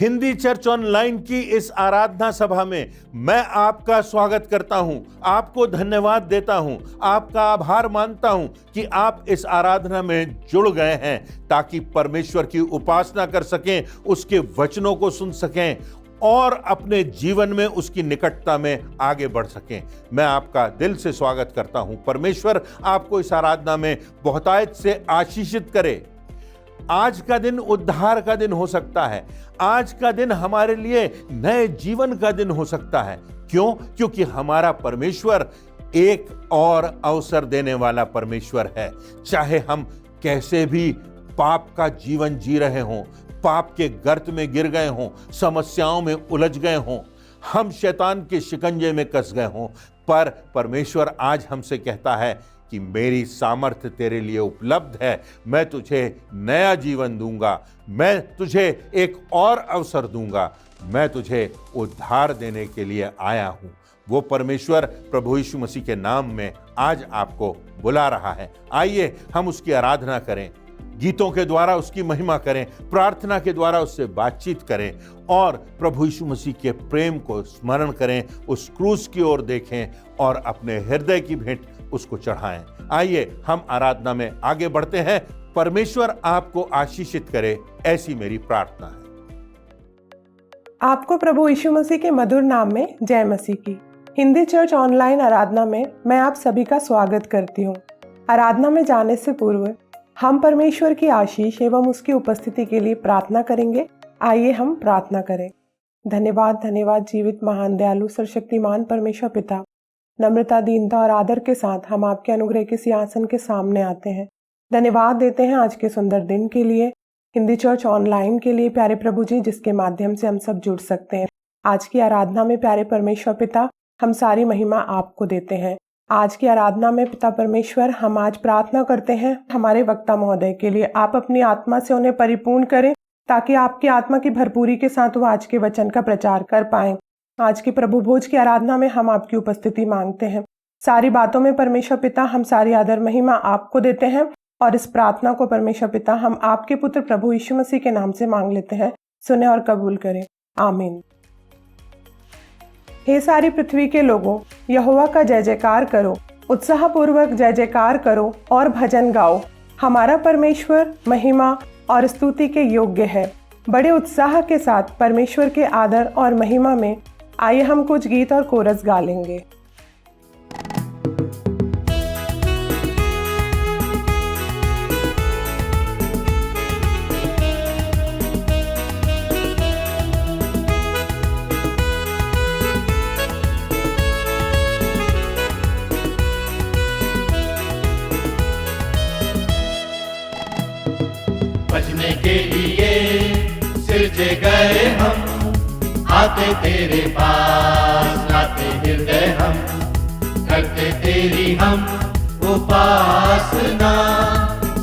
Hindi church online की इस आराधना सभा में मैं आपका स्वागत करता हूं, आपको धन्यवाद देता हूं, आपका आभार मानता हूं कि आप इस आराधना में जुड़ गए हैं ताकि परमेश्वर की उपासना कर सकें, उसके वचनों को सुन सकें और अपने जीवन में उसकी निकटता में आगे बढ़ सकें। मैं आपका दिल से स्वागत करता हूं। परमेश्वर आपको इस आराधना में बहुतायत से आशीषित करे। आज का दिन उद्धार का दिन हो सकता है। आज का दिन हमारे लिए नए जीवन का दिन हो सकता है। क्यों? क्योंकि हमारा परमेश्वर एक और अवसर देने वाला परमेश्वर है। चाहे हम कैसे भी पाप का जीवन जी रहे हों, पाप के गर्त में गिर गए हों, समस्याओं में उलझ गए हों, हम शैतान के शिकंजे में कस गए हों, पर परमेश्वर आज हमसे कहता है कि मेरी सामर्थ्य तेरे लिए उपलब्ध है। मैं तुझे नया जीवन दूंगा, मैं तुझे एक और अवसर दूंगा, मैं तुझे उद्धार देने के लिए आया हूं। वो परमेश्वर प्रभु यीशु मसीह के नाम में आज आपको बुला रहा है। आइए हम उसकी आराधना करें, गीतों के द्वारा उसकी महिमा करें, प्रार्थना के द्वारा उससे बातचीत करें और प्रभु यीशु मसीह के प्रेम को स्मरण करें, उस क्रूस की ओर देखें और अपने हृदय की भेंट उसको चढ़ाएं। आइए हम आराधना में आगे बढ़ते हैं। परमेश्वर आपको आशीषित करे, ऐसी मेरी प्रार्थना है। आपको प्रभु यीशु मसीह के मधुर नाम में जय मसीह की। हिंदी चर्च ऑनलाइन आराधना में मैं आप सभी का स्वागत करती हूँ। आराधना में जाने से पूर्व हम परमेश्वर की आशीष एवं उसकी उपस्थिति के लिए प्रार्थना करेंगे। आइए हम प्रार्थना करें। धन्यवाद धन्यवाद जीवित महान दयालु सर्वशक्तिमान परमेश्वर पिता, नम्रता दीनता और आदर के साथ हम आपके अनुग्रह के सिंहासन के सामने आते हैं। धन्यवाद देते हैं आज के सुंदर दिन के लिए, हिंदी चर्च ऑनलाइन के लिए प्यारे प्रभु जी, जिसके माध्यम से हम सब जुड़ सकते हैं। आज की आराधना में प्यारे परमेश्वर पिता, हम सारी महिमा आपको देते हैं। आज की आराधना में पिता परमेश्वर, हम आज प्रार्थना करते हैं हमारे वक्ता महोदय के लिए। आप अपनी आत्मा से उन्हें परिपूर्ण करें ताकि आपकी आत्मा की भरपूरी के साथ वो आज के वचन का प्रचार कर पाएं। आज की प्रभु भोज की आराधना में हम आपकी उपस्थिति मांगते हैं। सारी बातों में परमेश्वर पिता हम सारी आदर महिमा आपको देते हैं और इस प्रार्थना को परमेश्वर पिता हम आपके पुत्र प्रभु यीशु मसीह के नाम से मांग लेते हैं। सुने और कबूल करें, आमीन। हे सारी पृथ्वी के लोगों, यहोवा का जय जयकार करो, उत्साहपूर्वक जय जयकार करो और भजन गाओ। हमारा परमेश्वर महिमा और स्तुति के योग्य है। बड़े उत्साह के साथ परमेश्वर के आदर और महिमा में आइए हम कुछ गीत और कोरस गा लेंगे। बचने के लिए सिरजे गए हम, आते तेरे पास लाते हृदय हम, करते तेरी हम उपासना,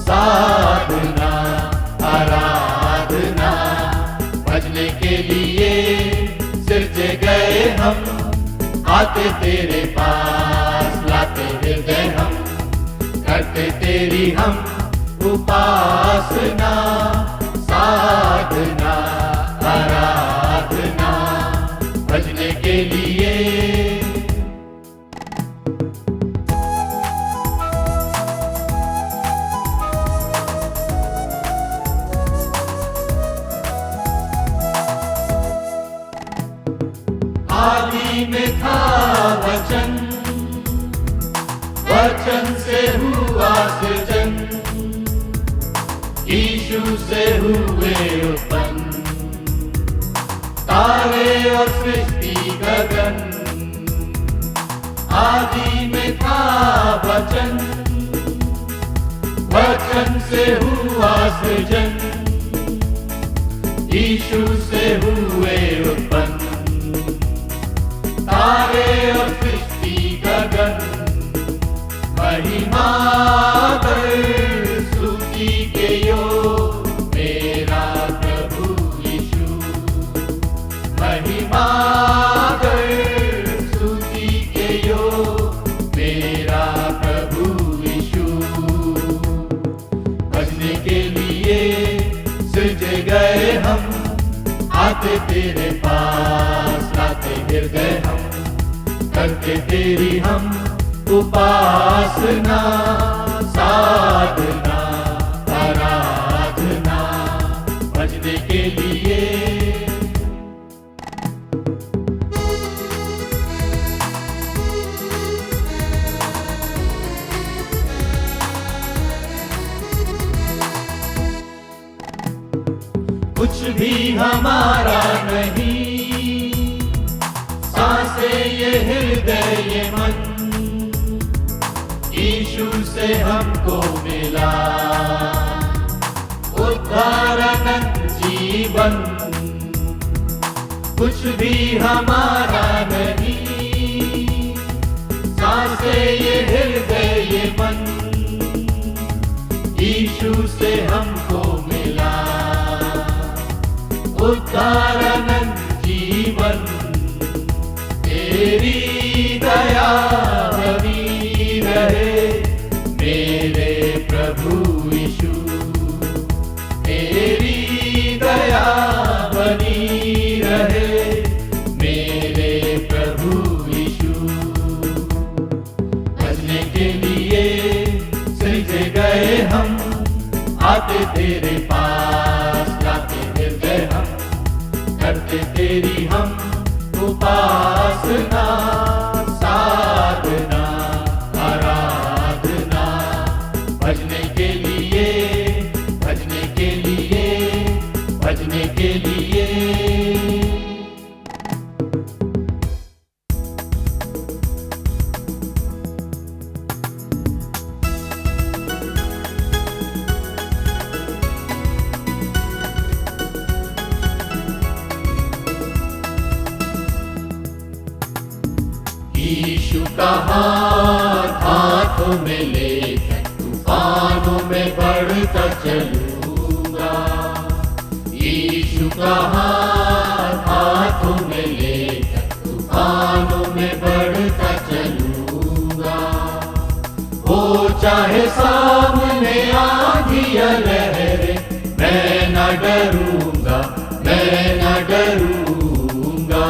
साधना आराधना। बचने के लिए सिरजे गए हम, आते तेरे पास लाते हृदय हम, करते तेरी हम उपासना, साधना आराधना। भजने के लिए आदि में था वचन, वचन से हुआ सृजन, यीशु से हुए उत्पन्न, तारे और सृष्टि गगन। आदि में था वचन, वचन से हुआ सृजन, यीशु से हुए उत्पन्न, तारे और सृष्टि गगन। महिमा कर स्तुति के योग मेरा प्रभु यीशु, महिमा कर स्तुति के योग मेरा प्रभु यीशु। भजने के लिए सृजे गए हम, आते आते तेरे पास, लाते हृदय हम, करते तेरी हम उपासना, साधना, आराधना, भजने के लिए। कुछ भी हमारा नहीं, सांसें ये हृदय ये मन, यीशु से हमको मिला उद्धार अनंत जीवन। कुछ भी हमारा नहीं, सांसें ये हृदय ये मन, यीशु से हमको मिला उद्धार अनंत जीवन। तेरी दया बनी रहे मेरे प्रभु यीशु, तेरी दया बनी रहे मेरे प्रभु यीशु। भजने के लिए सृजे गए हम, आते तेरे पास, लाते हृदय हम, करते तेरी हम उपासना, साधना, आराधना, भजने के लिए, भजने के लिए, भजने के लिए। यीशु का हाथ हाथों में लेकर तूफानों में बढ़ता चलूंगा, यीशु का हाथ हाथों में लेकर तूफानों में बढ़ता चलूंगा। हो चाहे सामने आंधी या लहरें, मैं न डरूंगा, मैं न डरूंगा।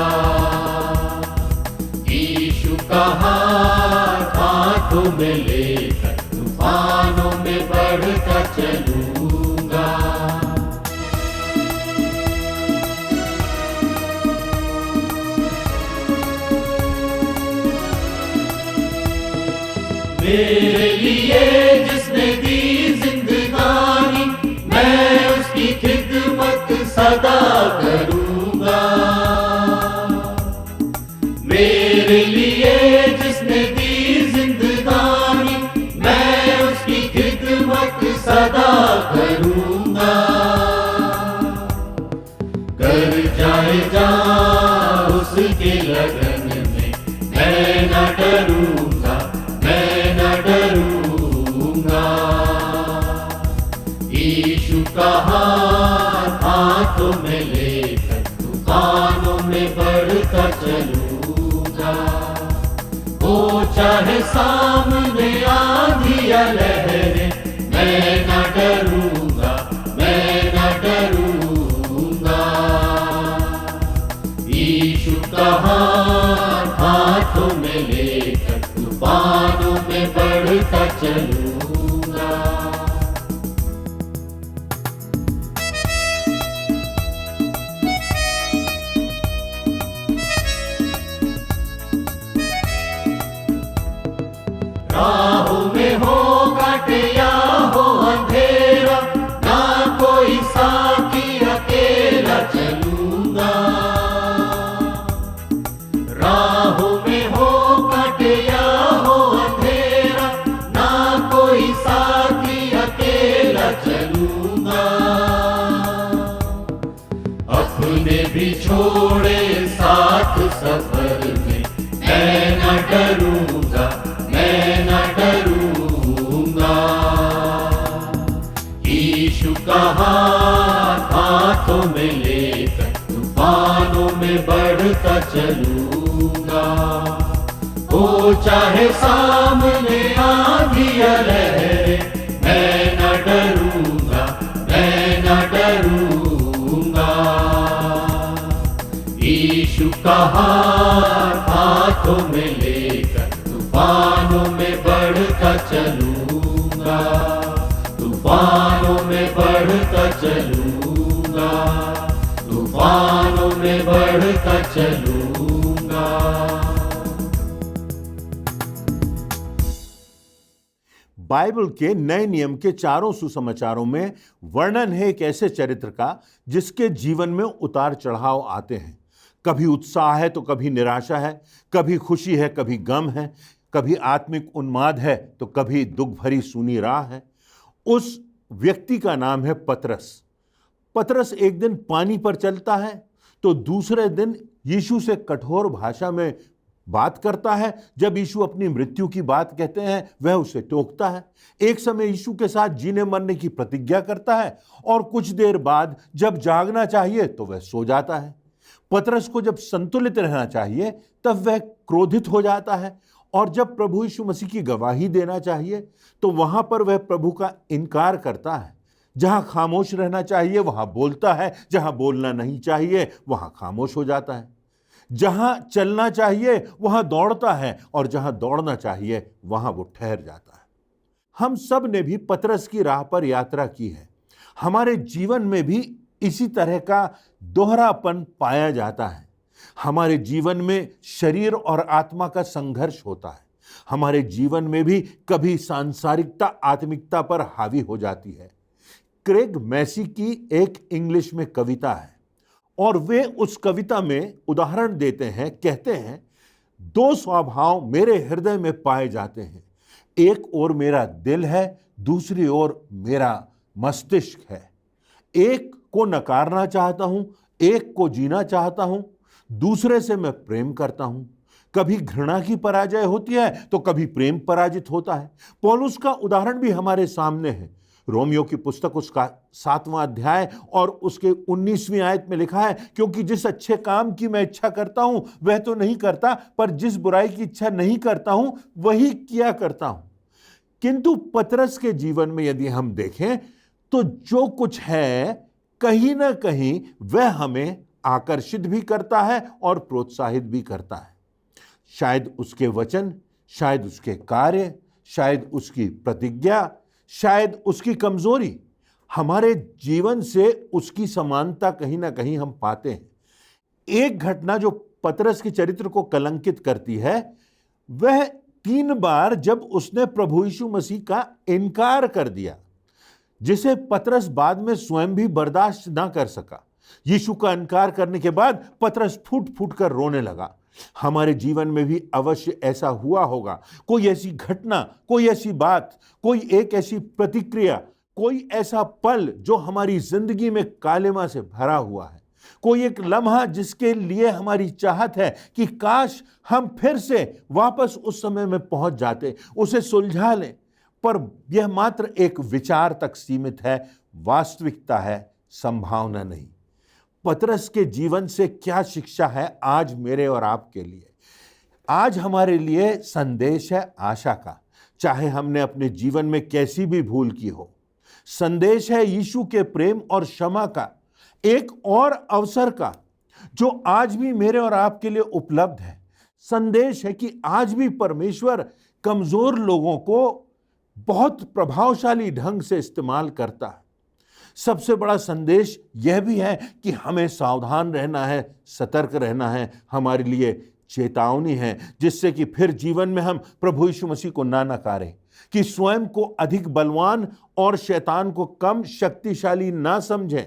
यीशु का हाथ हाथों में लेकर तूफानों में बढ़ता चलूंगा। मेरे लिए जिसने दी जिंदगानी, मैं उसकी खिदमत सदा करूंगा। मेरे लिए जिसने दी जिंदगानी, मैं उसकी खिदमत सदा करूंगा। कर जाए जा उसके लगन में, मैं न डरूंगा, मैं न डरूंगा। यीशु का हाथ हाथों में लेकर तूफानों में बढ़ता चलूंगा। हो चाहे सामने आंधी या लहरें, मैं न डरूंगा, मैं न डरूंगा। यीशु का हाथ हाथों में लेकर तूफानों में बढ़ता चलूंगा। राहों में हो काटे या हो अंधेरा, ना कोई साथी अकेला चलूंगा। राहों में हो काटे या हो अंधेरा, ना कोई साथी अकेला चलूंगा। अपने भी छोड़े साथ सफर में, मैं न डरूंगा, मैं न डरूंगा। यीशु का हाथ हाथों में लेकर तूफानों में बढ़ता चलूंगा। हो चाहे सामने आंधी या लहरें, मैं न डरूंगा, मैं न डरूंगा। उसका हाथ हाथों में लेकर तूफानों में बढ़ता चलूंगा, तूफानों में बढ़ता चलूंगा, तूफानों में बढ़ता चलूंगा। बाइबल के नए नियम के चारों सुसमाचारों में वर्णन है एक ऐसे चरित्र का जिसके जीवन में उतार चढ़ाव आते हैं। कभी उत्साह है तो कभी निराशा है, कभी खुशी है कभी गम है, कभी आत्मिक उन्माद है तो कभी दुख भरी सूनी राह है। उस व्यक्ति का नाम है पतरस। पतरस एक दिन पानी पर चलता है तो दूसरे दिन यीशु से कठोर भाषा में बात करता है। जब यीशु अपनी मृत्यु की बात कहते हैं वह उसे टोकता है। एक समय यीशु के साथ जीने मरने की प्रतिज्ञा करता है और कुछ देर बाद जब जागना चाहिए तो वह सो जाता है। पतरस को जब संतुलित रहना चाहिए तब वह क्रोधित हो जाता है और जब प्रभु यीशु मसीह की गवाही देना चाहिए तो वहां पर वह प्रभु का इनकार करता है। जहां खामोश रहना चाहिए वहां बोलता है, जहां बोलना नहीं चाहिए वहां खामोश हो जाता है। जहां चलना चाहिए वहां दौड़ता है और जहां दौड़ना चाहिए वहां वो ठहर जाता है। हम सब ने भी पतरस की राह पर यात्रा की है। हमारे जीवन में भी इसी तरह का दोहरापन पाया जाता है। हमारे जीवन में शरीर और आत्मा का संघर्ष होता है। हमारे जीवन में भी कभी सांसारिकता आत्मिकता पर हावी हो जाती है। क्रेग मैसी की एक इंग्लिश में कविता है और वे उस कविता में उदाहरण देते हैं। कहते हैं, दो स्वभाव मेरे हृदय में पाए जाते हैं, एक ओर मेरा दिल है, दूसरी ओर मेरा मस्तिष्क है। एक को नकारना चाहता हूं, एक को जीना चाहता हूं, दूसरे से मैं प्रेम करता हूं। कभी घृणा की पराजय होती है तो कभी प्रेम पराजित होता है। पौलुस का उदाहरण भी हमारे सामने है। रोमियो की पुस्तक उसका 7वां अध्याय और उसके 19वीं आयत में लिखा है, क्योंकि जिस अच्छे काम की मैं इच्छा करता हूं वह तो नहीं करता, पर जिस बुराई की इच्छा नहीं करता हूं वही किया करता हूं। किंतु पतरस के जीवन में यदि हम देखें तो जो कुछ है कहीं ना कहीं वह हमें आकर्षित भी करता है और प्रोत्साहित भी करता है। शायद उसके वचन, शायद उसके कार्य, शायद उसकी प्रतिज्ञा, शायद उसकी कमजोरी, हमारे जीवन से उसकी समानता कहीं ना कहीं हम पाते हैं। एक घटना जो पतरस के चरित्र को कलंकित करती है वह 3 बार जब उसने प्रभु यीशु मसीह का इनकार कर दिया, जिसे पतरस बाद में स्वयं भी बर्दाश्त ना कर सका। यीशु का इनकार करने के बाद पतरस फूट फूट कर रोने लगा। हमारे जीवन में भी अवश्य ऐसा हुआ होगा। कोई ऐसी घटना, कोई ऐसी बात, कोई एक ऐसी प्रतिक्रिया, कोई ऐसा पल जो हमारी जिंदगी में कालिमा से भरा हुआ है। कोई एक लम्हा जिसके लिए हमारी चाहत है कि काश हम फिर से वापस उस समय में पहुंच जाते, उसे सुलझा लें, पर यह मात्र एक विचार तक सीमित है, वास्तविकता है, संभावना नहीं। पतरस के जीवन से क्या शिक्षा है आज मेरे और आपके लिए? आज हमारे लिए संदेश है आशा का, चाहे हमने अपने जीवन में कैसी भी भूल की हो। संदेश है यीशु के प्रेम और क्षमा का, एक और अवसर का जो आज भी मेरे और आपके लिए उपलब्ध है। संदेश है कि आज भी परमेश्वर कमजोर लोगों को बहुत प्रभावशाली ढंग से इस्तेमाल करता है। सबसे बड़ा संदेश यह भी है कि हमें सावधान रहना है, सतर्क रहना है। हमारे लिए चेतावनी है जिससे कि फिर जीवन में हम प्रभु यीशु मसीह को ना नकारें, कि स्वयं को अधिक बलवान और शैतान को कम शक्तिशाली ना समझें।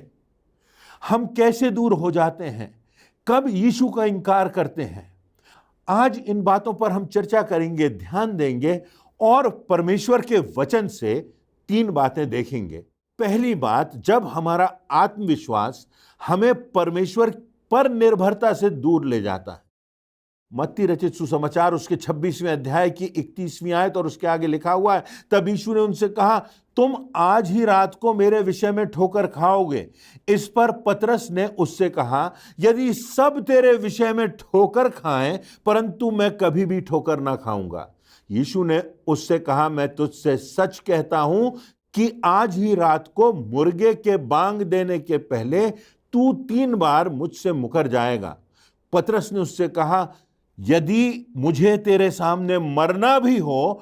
हम कैसे दूर हो जाते हैं, कब यीशु का इनकार करते हैं, आज इन बातों पर हम चर्चा करेंगे, ध्यान देंगे और परमेश्वर के वचन से 3 बातें देखेंगे। पहली बात, जब हमारा आत्मविश्वास हमें परमेश्वर पर निर्भरता से दूर ले जाता है। मत्ती रचित सुसमाचार उसके 26वें अध्याय की 31वीं आयत और उसके आगे लिखा हुआ है, तब यीशु ने उनसे कहा, तुम आज ही रात को मेरे विषय में ठोकर खाओगे। इस पर पतरस ने उससे कहा, यदि सब तेरे विषय में ठोकर खाएं परंतु मैं कभी भी ठोकर ना खाऊंगा। यीशु ने उससे कहा, मैं तुझसे सच कहता हूं कि आज ही रात को मुर्गे के बांग देने के पहले तू 3 बार मुझसे मुकर जाएगा। पतरस ने उससे कहा, यदि मुझे तेरे सामने मरना भी हो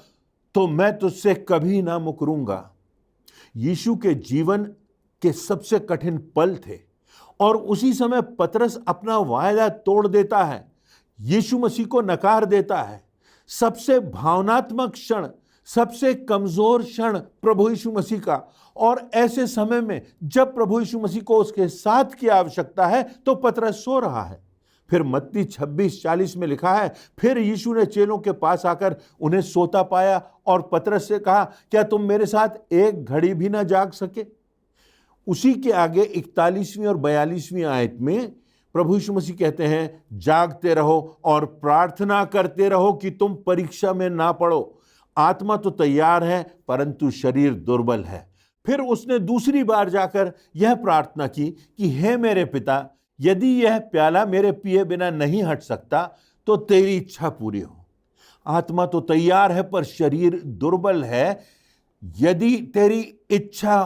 तो मैं तुझसे कभी ना मुकरूंगा। यीशु के जीवन के सबसे कठिन पल थे और उसी समय पतरस अपना वायदा तोड़ देता है, यीशु मसीह को नकार देता है। सबसे भावनात्मक क्षण, सबसे कमजोर क्षण प्रभु यीशु मसीह का, और ऐसे समय में जब प्रभु यीशु मसीह को उसके साथ की आवश्यकता है तो पतरस सो रहा है। फिर मत्ती 26:40 में लिखा है, फिर यीशु ने चेलों के पास आकर उन्हें सोता पाया और पतरस से कहा, क्या तुम मेरे साथ एक घड़ी भी ना जाग सके? उसी के आगे 41वीं और 42वीं आयत में प्रभु यीशु मसीह कहते हैं, जागते रहो और प्रार्थना करते रहो कि तुम परीक्षा में ना पड़ो। आत्मा तो तैयार है परंतु शरीर दुर्बल है। फिर उसने दूसरी बार जाकर यह प्रार्थना की कि हे मेरे पिता, यदि यह प्याला मेरे पिए बिना नहीं हट सकता तो तेरी इच्छा पूरी हो। आत्मा तो तैयार है पर शरीर दुर्बल है। यदि तेरी इच्छा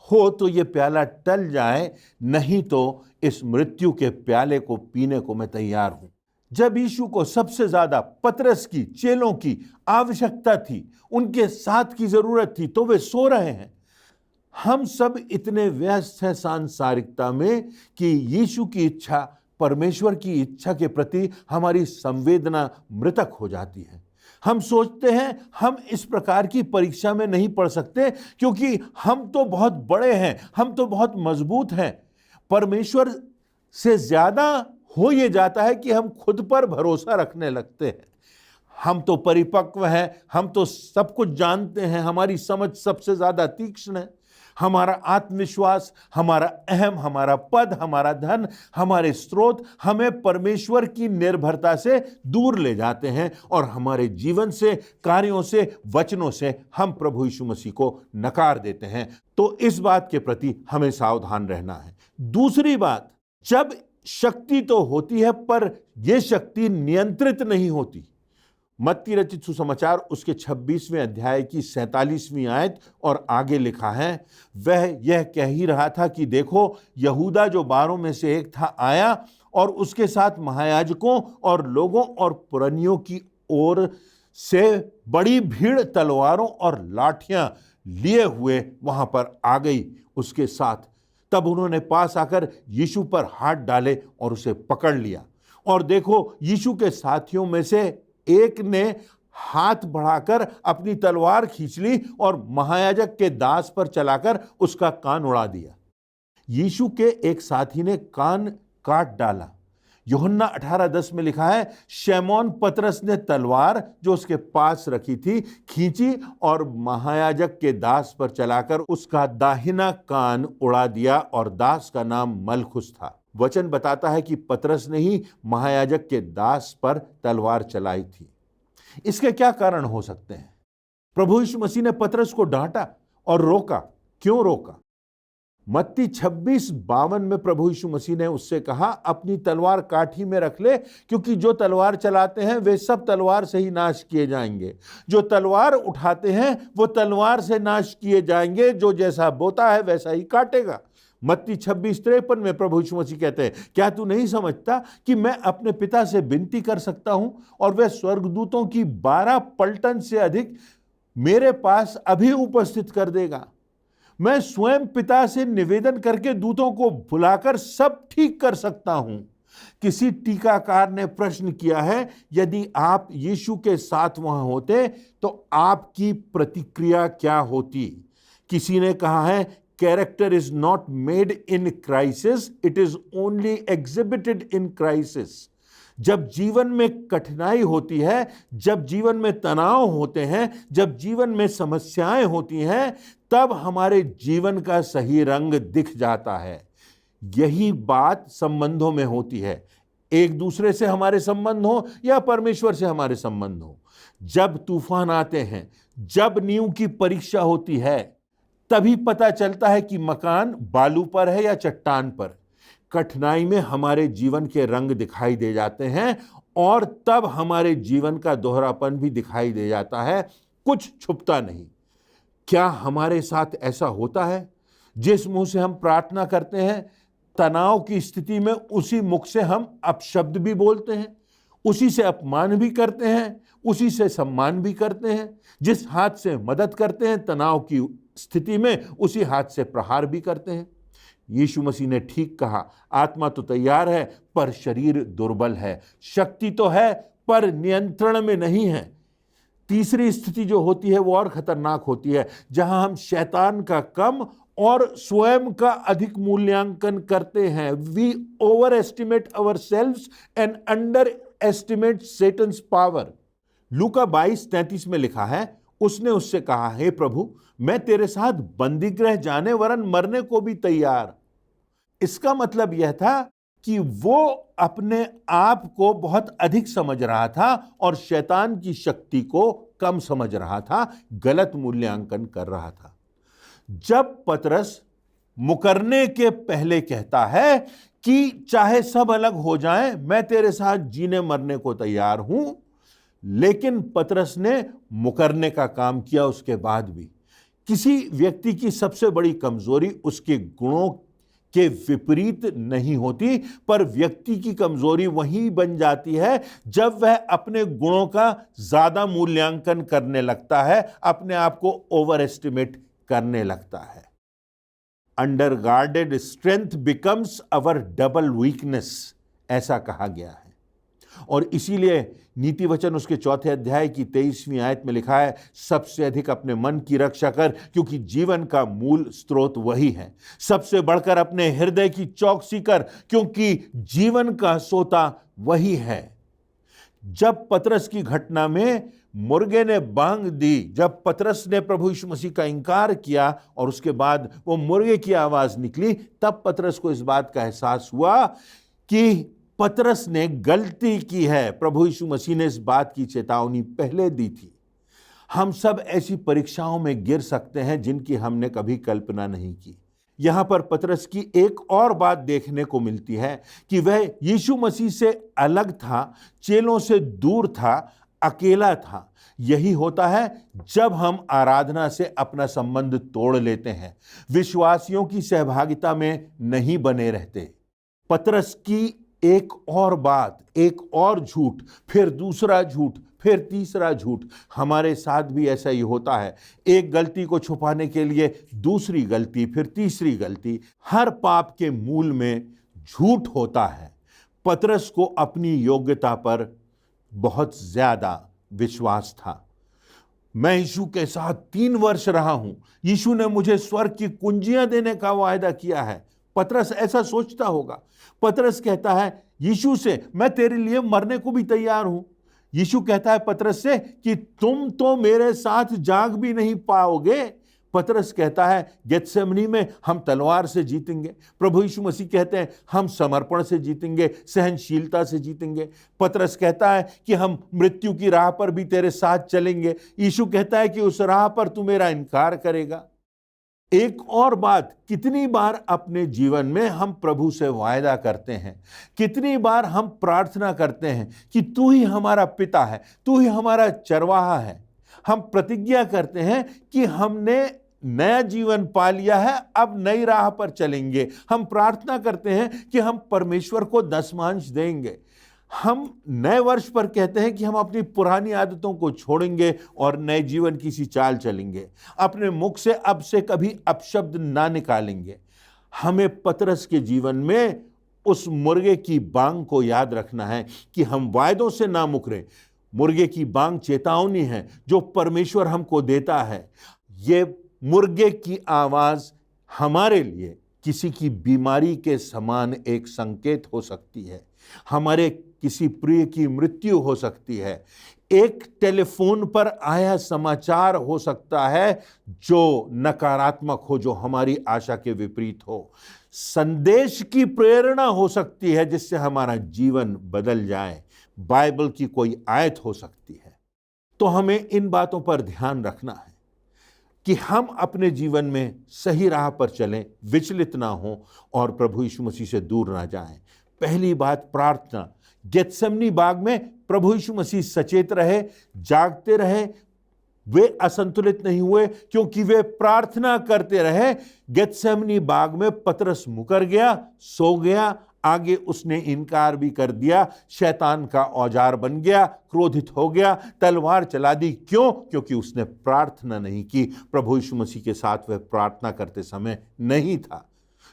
हो तो यह प्याला टल जाए, नहीं तो इस मृत्यु के प्याले को पीने को मैं तैयार हूं। जब यीशु को सबसे ज्यादा पतरस की, चेलों की आवश्यकता थी, उनके साथ की जरूरत थी, तो वे सो रहे हैं। हम सब इतने व्यस्त हैं सांसारिकता में कि यीशु की इच्छा, परमेश्वर की इच्छा के प्रति हमारी संवेदना मृतक हो जाती है। हम सोचते हैं हम इस प्रकार की परीक्षा में नहीं पढ़ सकते क्योंकि हम तो बहुत बड़े हैं, हम तो बहुत मजबूत हैं। परमेश्वर से ज्यादा हो ये जाता है कि हम खुद पर भरोसा रखने लगते हैं। हम तो परिपक्व हैं, हम तो सब कुछ जानते हैं, हमारी समझ सबसे ज्यादा तीक्ष्ण है। हमारा आत्मविश्वास, हमारा अहम, हमारा पद, हमारा धन, हमारे स्रोत हमें परमेश्वर की निर्भरता से दूर ले जाते हैं और हमारे जीवन से, कार्यों से, वचनों से हम प्रभु यीशु मसीह को नकार देते हैं। तो इस बात के प्रति हमें सावधान रहना है। दूसरी बात, जब शक्ति तो होती है पर यह शक्ति नियंत्रित नहीं होती। मत्ती रचित सुसमाचार उसके 26वें अध्याय की 47वीं आयत और आगे लिखा है, वह यह कह ही रहा था कि देखो, यहूदा जो 12 में से एक था आया और उसके साथ महायाजकों और लोगों और पुरनियों की ओर से बड़ी भीड़ तलवारों और लाठियां लिए हुए वहां पर आ गई उसके साथ। तब उन्होंने पास आकर यीशु पर हाथ डाले और उसे पकड़ लिया। और देखो, यीशु के साथियों में से एक ने हाथ बढ़ाकर अपनी तलवार खींच ली और महायाजक के दास पर चलाकर उसका कान उड़ा दिया। यीशु के एक साथी ने कान काट डाला। यूहन्ना 18:10 में लिखा है, शैमोन पतरस ने तलवार जो उसके पास रखी थी खींची और महायाजक के दास पर चलाकर उसका दाहिना कान उड़ा दिया और दास का नाम मलखुस था। वचन बताता है कि पतरस ने ही महायाजक के दास पर तलवार चलाई थी। इसके क्या कारण हो सकते हैं? प्रभु यीशु मसीह ने पतरस को डांटा और रोका। क्यों रोका? मत्ती 26:52 में प्रभु यीशु मसीह ने उससे कहा, अपनी तलवार काठी में रख ले, क्योंकि जो तलवार चलाते हैं वे सब तलवार से ही नाश किए जाएंगे। जो तलवार उठाते हैं वो तलवार से नाश किए जाएंगे। जो जैसा बोता है वैसा ही काटेगा। मत्ती 26:53 में प्रभु यीशु मसीह कहते हैं, क्या तू नहीं समझता कि मैं अपने पिता से विनती कर सकता हूं और वह स्वर्गदूतों की 12 पलटन से अधिक मेरे पास अभी उपस्थित कर देगा। मैं स्वयं पिता से निवेदन करके दूतों को बुलाकर सब ठीक कर सकता हूं। किसी टीकाकार ने प्रश्न किया है, यदि आप यीशु के साथ वहां होते तो आपकी प्रतिक्रिया क्या होती? किसी ने कहा है, character is not made in crisis, it is only exhibited in crisis. जब जीवन में कठिनाई होती है, जब जीवन में तनाव होते हैं, जब जीवन में समस्याएं होती हैं, तब हमारे जीवन का सही रंग दिख जाता है। यही बात संबंधों में होती है, एक दूसरे से हमारे संबंध हो या परमेश्वर से हमारे संबंध हो। जब तूफान आते हैं, जब नींव की परीक्षा होती है, तभी पता चलता है कि मकान बालू पर है या चट्टान पर। कठिनाई में हमारे जीवन के रंग दिखाई दे जाते हैं और तब हमारे जीवन का दोहरापन भी दिखाई दे जाता है, कुछ छुपता नहीं। क्या हमारे साथ ऐसा होता है? जिस मुंह से हम प्रार्थना करते हैं तनाव की स्थिति में उसी मुख से हम अपशब्द भी बोलते हैं, उसी से अपमान भी करते हैं, उसी से सम्मान भी करते हैं। जिस हाथ से मदद करते हैं तनाव की स्थिति में, उसी हाथ से प्रहार भी करते हैं। यीशु मसीह ने ठीक कहा, आत्मा तो तैयार है पर शरीर दुर्बल है, शक्ति तो है पर नियंत्रण में नहीं है। तीसरी स्थिति जो होती है वो और खतरनाक होती है, जहां हम शैतान का कम और स्वयं का अधिक मूल्यांकन करते हैं। We overestimate ourselves and underestimate Satan's power. लूका 22:33 में लिखा है, उसने उससे कहा, हे प्रभु, मैं तेरे साथ बंदीगृह जाने वरन मरने को भी तैयार। इसका मतलब यह था कि वो अपने आप को बहुत अधिक समझ रहा था और शैतान की शक्ति को कम समझ रहा था, गलत मूल्यांकन कर रहा था। जब पतरस मुकरने के पहले कहता है कि चाहे सब अलग हो जाएं, मैं तेरे साथ जीने मरने को तैयार हूं, लेकिन पतरस ने मुकरने का काम किया उसके बाद भी। किसी व्यक्ति की सबसे बड़ी कमजोरी उसके गुणों के विपरीत नहीं होती, पर व्यक्ति की कमजोरी वही बन जाती है जब वह अपने गुणों का ज्यादा मूल्यांकन करने लगता है, अपने आप को ओवर एस्टिमेट करने लगता है। अंडरगार्डेड स्ट्रेंथ बिकम्स अवर डबल वीकनेस, ऐसा कहा गया है। और इसीलिए नीति वचन उसके 4 अध्याय की 23वीं आयत में लिखा है, सबसे अधिक अपने मन की रक्षा कर, क्योंकि जीवन का मूल स्रोत वही है। सबसे बढ़कर अपने हृदय की चौकसी कर, क्योंकि जीवन का सोता वही है। जब पतरस की घटना में मुर्गे ने बांग दी, जब पतरस ने प्रभु यीशु मसीह का इंकार किया और उसके बाद वो मुर्गे की आवाज निकली, तब पतरस को इस बात का एहसास हुआ कि पतरस ने गलती की है। प्रभु यीशु मसीह ने इस बात की चेतावनी पहले दी थी। हम सब ऐसी परीक्षाओं में गिर सकते हैं जिनकी हमने कभी कल्पना नहीं की। यहां पर पतरस की एक और बात देखने को मिलती है कि वह यीशु मसीह से अलग था, चेलों से दूर था, अकेला था। यही होता है जब हम आराधना से अपना संबंध तोड़ लेते हैं, विश्वासियों की सहभागिता में नहीं बने रहते। पतरस की एक और बात, एक और झूठ, फिर दूसरा झूठ, फिर तीसरा झूठ, हमारे साथ भी ऐसा ही होता है। एक गलती को छुपाने के लिए दूसरी गलती, फिर तीसरी गलती। हर पाप के मूल में झूठ होता है। पतरस को अपनी योग्यता पर बहुत ज्यादा विश्वास था। मैं यीशु के साथ 3 वर्ष रहा हूं, यीशु ने मुझे स्वर्ग की कुंजियां देने का वायदा किया है। पतरस ऐसा सोचता होगा। पतरस कहता है यीशु से, मैं तेरे लिए मरने को भी तैयार हूं। यीशु कहता है पतरस से कि तुम तो मेरे साथ जाग भी नहीं पाओगे। पतरस कहता है गेत्सेमनी में हम तलवार से जीतेंगे। प्रभु यीशु मसीह कहते हैं हम समर्पण से जीतेंगे, सहनशीलता से जीतेंगे। पतरस कहता है कि हम मृत्यु की राह पर भी तेरे साथ चलेंगे। यीशु कहता है कि उस राह पर तू मेरा इनकार करेगा। एक और बात, कितनी बार अपने जीवन में हम प्रभु से वायदा करते हैं, कितनी बार हम प्रार्थना करते हैं कि तू ही हमारा पिता है, तू ही हमारा चरवाहा है। हम प्रतिज्ञा करते हैं कि हमने नया जीवन पा लिया है, अब नई राह पर चलेंगे। हम प्रार्थना करते हैं कि हम परमेश्वर को दशमांश देंगे। हम नए वर्ष पर कहते हैं कि हम अपनी पुरानी आदतों को छोड़ेंगे और नए जीवन की सी चाल चलेंगे। अपने मुख से अब से कभी अपशब्द ना निकालेंगे। हमें पतरस के जीवन में उस मुर्गे की बांग को याद रखना है कि हम वायदों से ना मुकरें। मुर्गे की बांग चेतावनी है जो परमेश्वर हमको देता है। ये मुर्गे की आवाज हमारे लिए किसी की बीमारी के समान एक संकेत हो सकती है, हमारे किसी प्रिय की मृत्यु हो सकती है, एक टेलीफोन पर आया समाचार हो सकता है जो नकारात्मक हो, जो हमारी आशा के विपरीत हो, संदेश की प्रेरणा हो सकती है जिससे हमारा जीवन बदल जाए, बाइबल की कोई आयत हो सकती है। तो हमें इन बातों पर ध्यान रखना है कि हम अपने जीवन में सही राह पर चलें, विचलित ना हो और प्रभु यीशु मसीह से दूर ना जाएं। पहली बात प्रार्थना। गेत्सेमनी बाग में प्रभु यीशु मसीह सचेत रहे, जागते रहे, वे असंतुलित नहीं हुए क्योंकि वे प्रार्थना करते रहे। गेत्सेमनी बाग में पतरस मुकर गया, सो गया। आगे उसने इनकार भी कर दिया, शैतान का औजार बन गया, क्रोधित हो गया, तलवार चला दी। क्यों? क्योंकि उसने प्रार्थना नहीं की। प्रभु यीशु मसीह के साथ वह प्रार्थना करते समय नहीं था।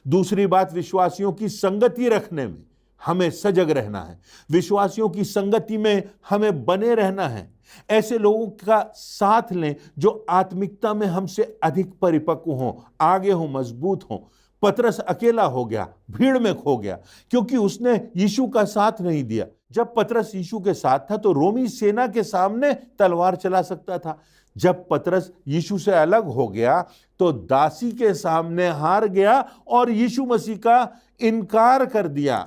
दूसरी बात, विश्वासियों की संगति रखने में हमें सजग रहना है। विश्वासियों की संगति में हमें बने रहना है। ऐसे लोगों का साथ लें जो आत्मिकता में हमसे अधिक परिपक्व हों, आगे हों, मजबूत हों। पतरस अकेला हो गया, भीड़ में खो गया, क्योंकि उसने यीशु का साथ नहीं दिया। जब पतरस यीशु के साथ था तो रोमी सेना के सामने तलवार चला सकता था। जब पतरस यीशु से अलग हो गया तो दासी के सामने हार गया और यीशु मसीह का इनकार कर दिया।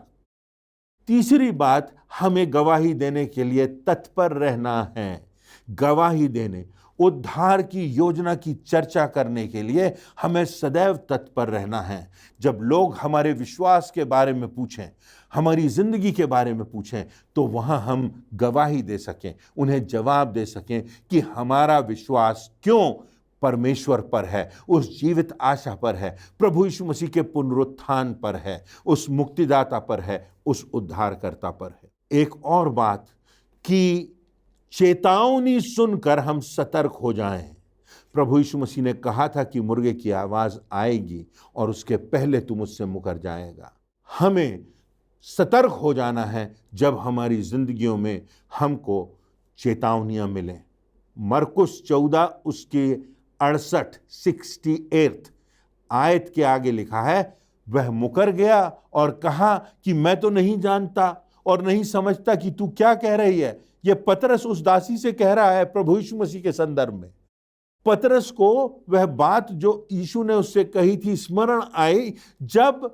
तीसरी बात, हमें गवाही देने के लिए तत्पर रहना है। गवाही देने, उद्धार की योजना की चर्चा करने के लिए हमें सदैव तत्पर रहना है। जब लोग हमारे विश्वास के बारे में पूछें, हमारी जिंदगी के बारे में पूछें, तो वहां हम गवाही दे सकें, उन्हें जवाब दे सकें कि हमारा विश्वास क्यों परमेश्वर पर है, उस जीवित आशा पर है, प्रभु यीशु मसीह के पुनरुत्थान पर है, उस मुक्तिदाता पर है, उस उद्धारकर्ता पर है। एक और बात कि चेतावनी सुनकर हम सतर्क हो जाएं। प्रभु यीशु मसीह ने कहा था कि मुर्गे की आवाज आएगी और उसके पहले तुम उससे मुकर जाएगा। हमें सतर्क हो जाना है जब हमारी जिंदगियों में हमको चेतावनियां मिलें। मरकुस 14 उसके 68 आयत के आगे लिखा है, वह मुकर गया और कहा कि मैं तो नहीं जानता और नहीं समझता कि तू क्या कह रही है। यह पतरस उस दासी से कह रहा है प्रभु यीशु मसीह के संदर्भ में। पतरस को वह बात जो यीशु ने उससे कही थी स्मरण आई, जब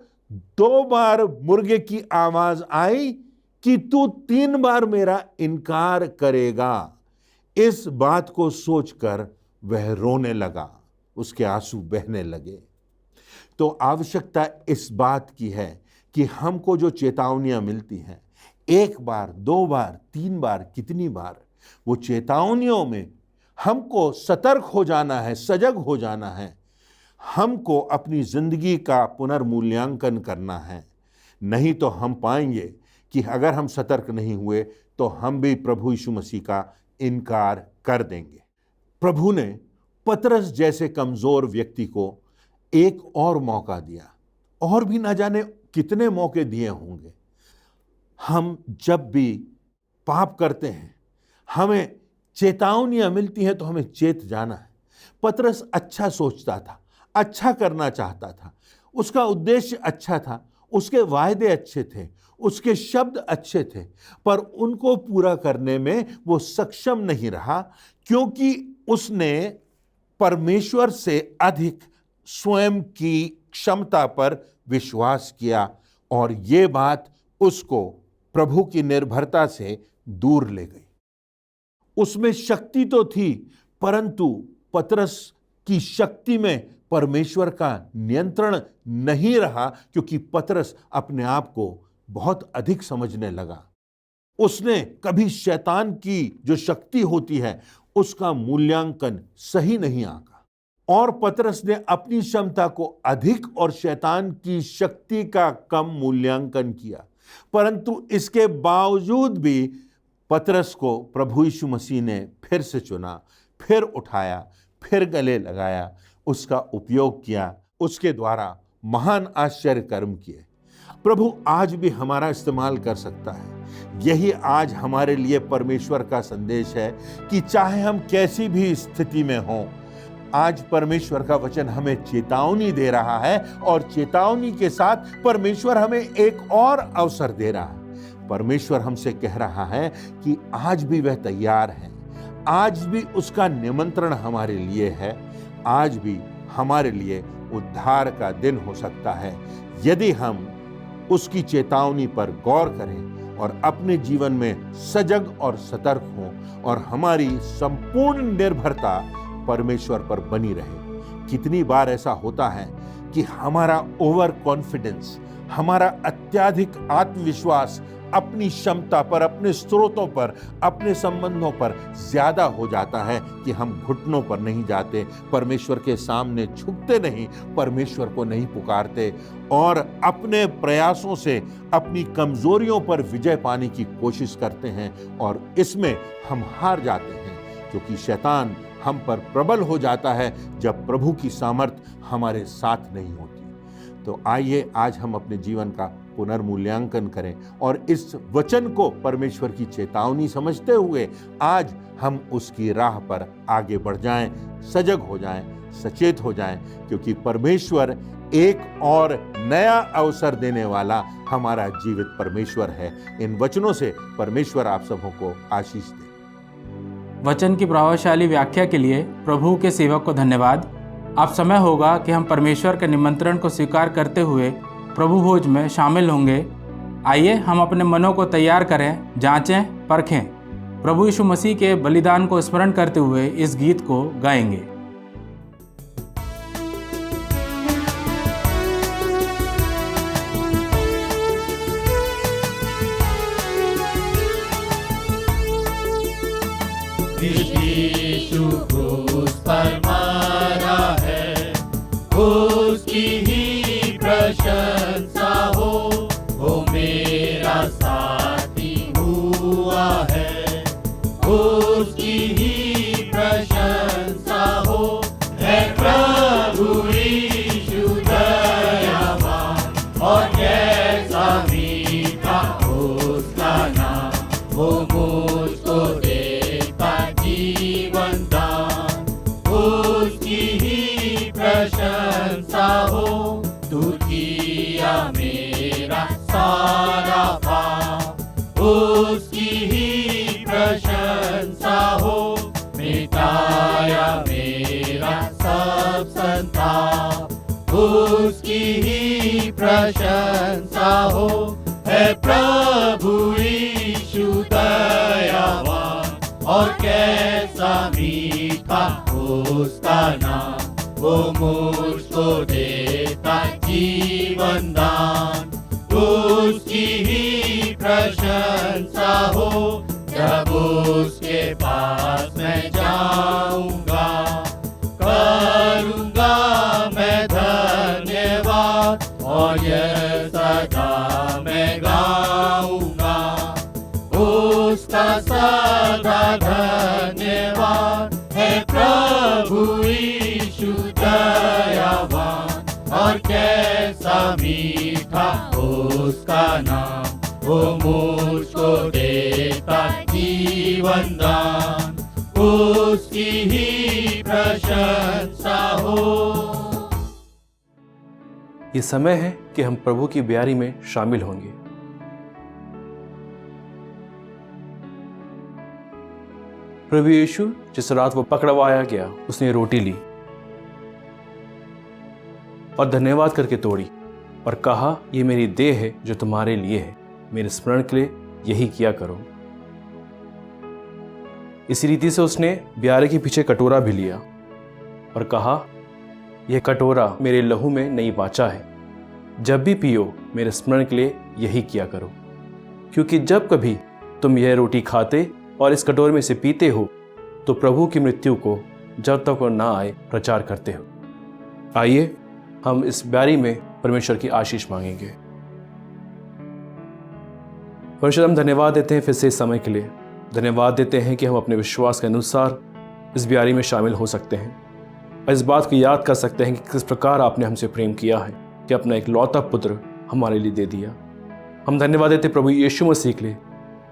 2 बार मुर्गे की आवाज आई कि तू 3 बार मेरा इनकार करेगा। इस बात को सोचकर वह रोने लगा, उसके आंसू बहने लगे। तो आवश्यकता इस बात की है कि हमको जो चेतावनियां मिलती हैं, 1 बार, 2 बार, 3 बार, कितनी बार, वो चेतावनियों में हमको सतर्क हो जाना है, सजग हो जाना है। हमको अपनी जिंदगी का पुनर्मूल्यांकन करना है। नहीं तो हम पाएंगे कि अगर हम सतर्क नहीं हुए तो हम भी प्रभु यीशु मसीह का इनकार कर देंगे। प्रभु ने पतरस जैसे कमजोर व्यक्ति को एक और मौका दिया, और भी ना जाने कितने मौके दिए होंगे। हम जब भी पाप करते हैं, हमें चेतावनियां मिलती हैं तो हमें चेत जाना है। पतरस अच्छा सोचता था, अच्छा करना चाहता था, उसका उद्देश्य अच्छा था, उसके वायदे अच्छे थे, उसके शब्द अच्छे थे, पर उनको पूरा करने में वो सक्षम नहीं रहा, क्योंकि उसने परमेश्वर से अधिक स्वयं की क्षमता पर विश्वास किया, और ये बात उसको प्रभु की निर्भरता से दूर ले गई। उसमें शक्ति तो थी, परंतु पतरस की शक्ति में परमेश्वर का नियंत्रण नहीं रहा, क्योंकि पतरस अपने आप को बहुत अधिक समझने लगा। उसने कभी शैतान की जो शक्ति होती है उसका मूल्यांकन सही नहीं आका, और पतरस ने अपनी क्षमता को अधिक और शैतान की शक्ति का कम मूल्यांकन किया। परंतु इसके बावजूद भी पतरस को प्रभु यीशु मसीह ने फिर से चुना, फिर उठाया, फिर गले लगाया, उसका उपयोग किया, उसके द्वारा महान आश्चर्य कर्म किए। प्रभु आज भी हमारा इस्तेमाल कर सकता है। यही आज हमारे लिए परमेश्वर का संदेश है कि चाहे हम कैसी भी स्थिति में हों, आज परमेश्वर का वचन हमें चेतावनी दे रहा है, और चेतावनी के साथ परमेश्वर हमें एक और अवसर दे रहा है। परमेश्वर हमसे कह रहा है कि आज भी वह तैयार है, आज भी उसका निमंत्रण हमारे लिए है, आज भी हमारे लिए उद्धार का दिन हो सकता है, यदि हम उसकी चेतावनी पर गौर करें और अपने जीवन में सजग और सतर्क हों, और हमारी संपूर्ण निर्भरता परमेश्वर पर बनी रहे। कितनी बार ऐसा होता है कि हमारा ओवर कॉन्फिडेंस, हमारा अत्यधिक आत्मविश्वास अपनी क्षमता पर, अपने स्रोतों पर, अपने संबंधों पर ज्यादा हो जाता है कि हम घुटनों पर नहीं जाते, परमेश्वर के सामने झुकते नहीं, परमेश्वर को नहीं पुकारते और अपने प्रयासों से अपनी कमजोरियों पर विजय पाने की कोशिश करते हैं और इसमें हम हार जाते हैं, क्योंकि शैतान हम पर प्रबल हो जाता है जब प्रभु की सामर्थ हमारे साथ नहीं होती। तो आइए आज हम अपने जीवन का पुनर्मूल्यांकन करें और इस वचन को परमेश्वर की चेतावनी समझते हुए आज हम उसकी राह पर आगे बढ़ जाएं, सजग हो जाएं, सचेत हो जाएं, क्योंकि परमेश्वर एक और नया अवसर देने वाला हमारा जीवित परमेश्वर है। इन वचनों से परमेश्वर आप सबों को आशीष दे। वचन की प्रभावशाली व्याख्या के लिए प्रभु के सेवक को धन्यवाद। अब समय होगा कि हम परमेश्वर के निमंत्रण को स्वीकार करते हुए प्रभु भोज में शामिल होंगे। आइए हम अपने मनों को तैयार करें, जांचें, परखें। प्रभु यीशु मसीह के बलिदान को स्मरण करते हुए इस गीत को गाएंगे। यीशु क्रूस पर मारा है, उसकी ही प्रशंसा हो, वो मेरा साथी हुआ है, उसकी ही प्रशंसा हो। है प्रभु यीशु दयावान और कैसा मीठा उसका नाम, वो मुझको देता जीवन दान, उसकी ही प्रशंसा हो। तू किया मेरा सारा पाप, उसकी ही प्रशंसा हो। मिटाया मेरा सब संताप, उसकी ही प्रशंसा हो। है प्रभु यीशु दयावान और कैसा मीठा उसका नाम, वो मुझको देता जीवन दान, उसकी ही प्रशंसा हो। जब उसके पास मैं जाऊंगा, करूंगा मैं धन्यवाद और यह सदा मैं गाऊंगा, उसका सदा धन्यवाद। है प्रभु यीशु दयावान और कैसा मीठा उसका नाम, वो मुझको देता जीवन दान, उसकी ही प्रशंसा हो। ये समय है कि हम प्रभु की ब्यारी में शामिल होंगे। प्रभु यीशु जिस रात वो पकड़वाया गया, उसने रोटी ली और धन्यवाद करके तोड़ी और कहा, ये मेरी देह है जो तुम्हारे लिए है, मेरे स्मरण के लिए यही किया करो। इसी रीति से उसने ब्यारे के पीछे कटोरा भी लिया और कहा, यह कटोरा मेरे लहू में नई वाचा है, जब भी पियो मेरे स्मरण के लिए यही किया करो। क्योंकि जब कभी तुम यह रोटी खाते और इस कटोरे में से पीते हो, तो प्रभु की मृत्यु को जब तक वो ना आए प्रचार करते हो। आइए हम इस ब्यारी में परमेश्वर की आशीष मांगेंगे। परमेश्वर, हम धन्यवाद देते हैं फिर से इस समय के लिए। धन्यवाद देते हैं कि हम अपने विश्वास के अनुसार इस ब्यारी में शामिल हो सकते हैं और इस बात को याद कर सकते हैं कि किस प्रकार आपने हमसे प्रेम किया है कि अपना एक लौता पुत्र हमारे लिए दे दिया। हम धन्यवाद देते प्रभु यीशु मसीह के लिए,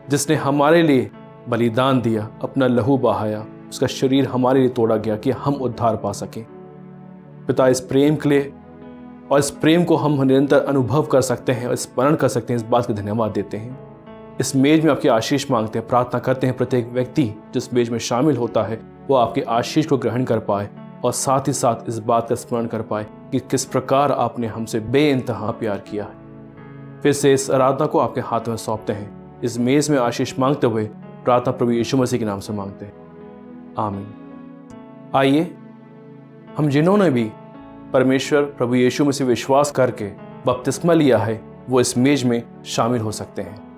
जिसने हमारे लिए बलिदान दिया, अपना लहू बहाया, उसका शरीर हमारे लिए तोड़ा गया कि हम उद्धार पा सकें। पिता, इस प्रेम के लिए और इस प्रेम को हम निरंतर अनुभव कर सकते हैं और स्मरण कर सकते हैं, इस बात का धन्यवाद देते हैं। इस मेज में आपकी आशीष मांगते हैं, प्रार्थना करते हैं प्रत्येक व्यक्ति जिस मेज में शामिल होता है वो आपकी आशीष को ग्रहण कर पाए और साथ ही साथ इस बात का स्मरण कर पाए कि किस प्रकार आपने हमसे बेइंतहा प्यार किया है। फिर से इस आराधना को आपके हाथ में सौंपते हैं। इस मेज में आशीष मांगते हुए प्रार्थना प्रभु यीशु मसीह के नाम से मांगते हैं, आमीन। आइए हम जिन्होंने भी परमेश्वर प्रभु यीशु मसीह विश्वास करके बपतिस्मा लिया है, वो इस मेज में शामिल हो सकते हैं।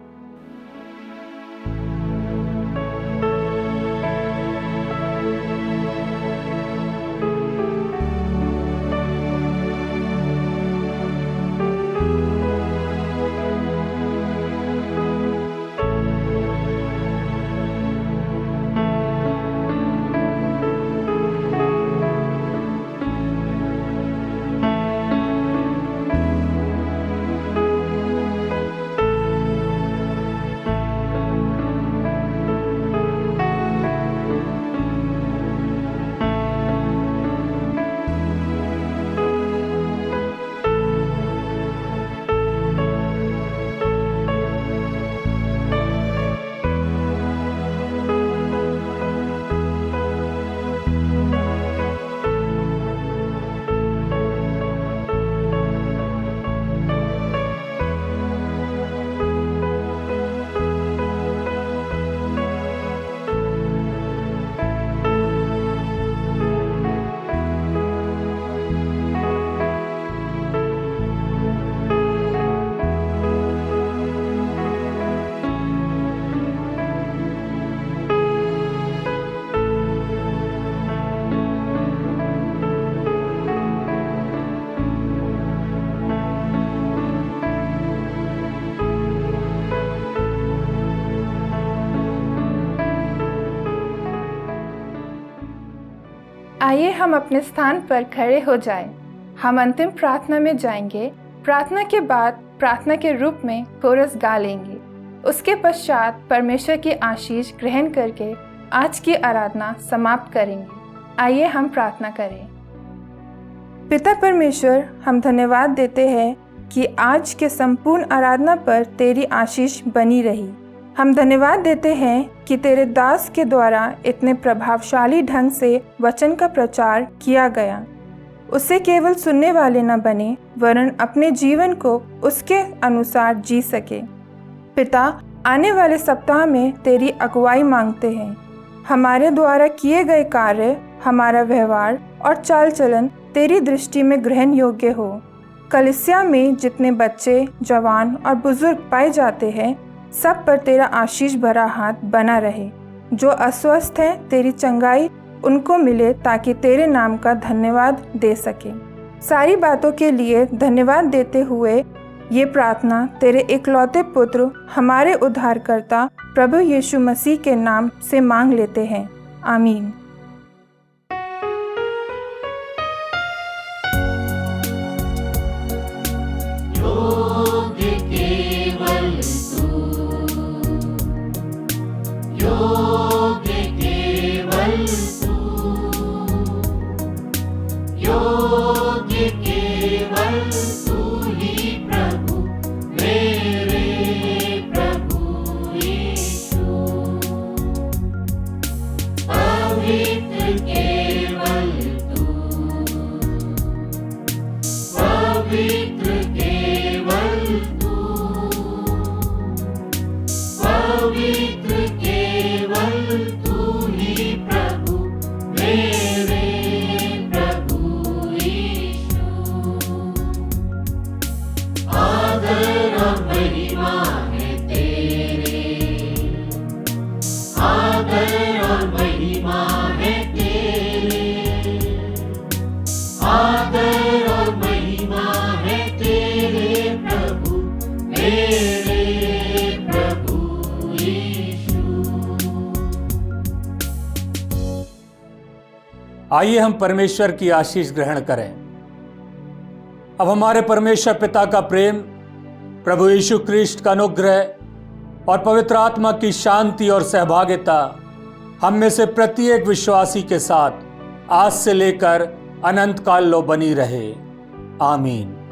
आइए हम अपने स्थान पर खड़े हो जाएं। हम अंतिम प्रार्थना में जाएंगे। प्रार्थना के बाद प्रार्थना के रूप में कोरस गा लेंगे। उसके पश्चात परमेश्वर की आशीष ग्रहण करके आज की आराधना समाप्त करेंगे। आइए हम प्रार्थना करें। पिता परमेश्वर, हम धन्यवाद देते हैं कि आज के संपूर्ण आराधना पर तेरी आशीष बनी रही। हम धन्यवाद देते हैं कि तेरे दास के द्वारा इतने प्रभावशाली ढंग से वचन का प्रचार किया गया। उसे केवल सुनने वाले न बने, वरन अपने जीवन को उसके अनुसार जी सके। पिता, आने वाले सप्ताह में तेरी अगुवाई मांगते हैं। हमारे द्वारा किए गए कार्य, हमारा व्यवहार और चाल चलन तेरी दृष्टि में ग्रहण योग्य हो। कलीसिया में जितने बच्चे, जवान और बुजुर्ग पाए जाते हैं, सब पर तेरा आशीष भरा हाथ बना रहे। जो अस्वस्थ हैं, तेरी चंगाई उनको मिले ताकि तेरे नाम का धन्यवाद दे सके। सारी बातों के लिए धन्यवाद देते हुए ये प्रार्थना तेरे इकलौते पुत्र, हमारे उद्धारकर्ता प्रभु यीशु मसीह के नाम से मांग लेते हैं। आमीन। आइए हम परमेश्वर की आशीष ग्रहण करें। अब हमारे परमेश्वर पिता का प्रेम, प्रभु यीशु क्रिस्ट का अनुग्रह और पवित्र आत्मा की शांति और सहभागिता हम में से प्रत्येक विश्वासी के साथ आज से लेकर अनंत काल लो बनी रहे। आमीन।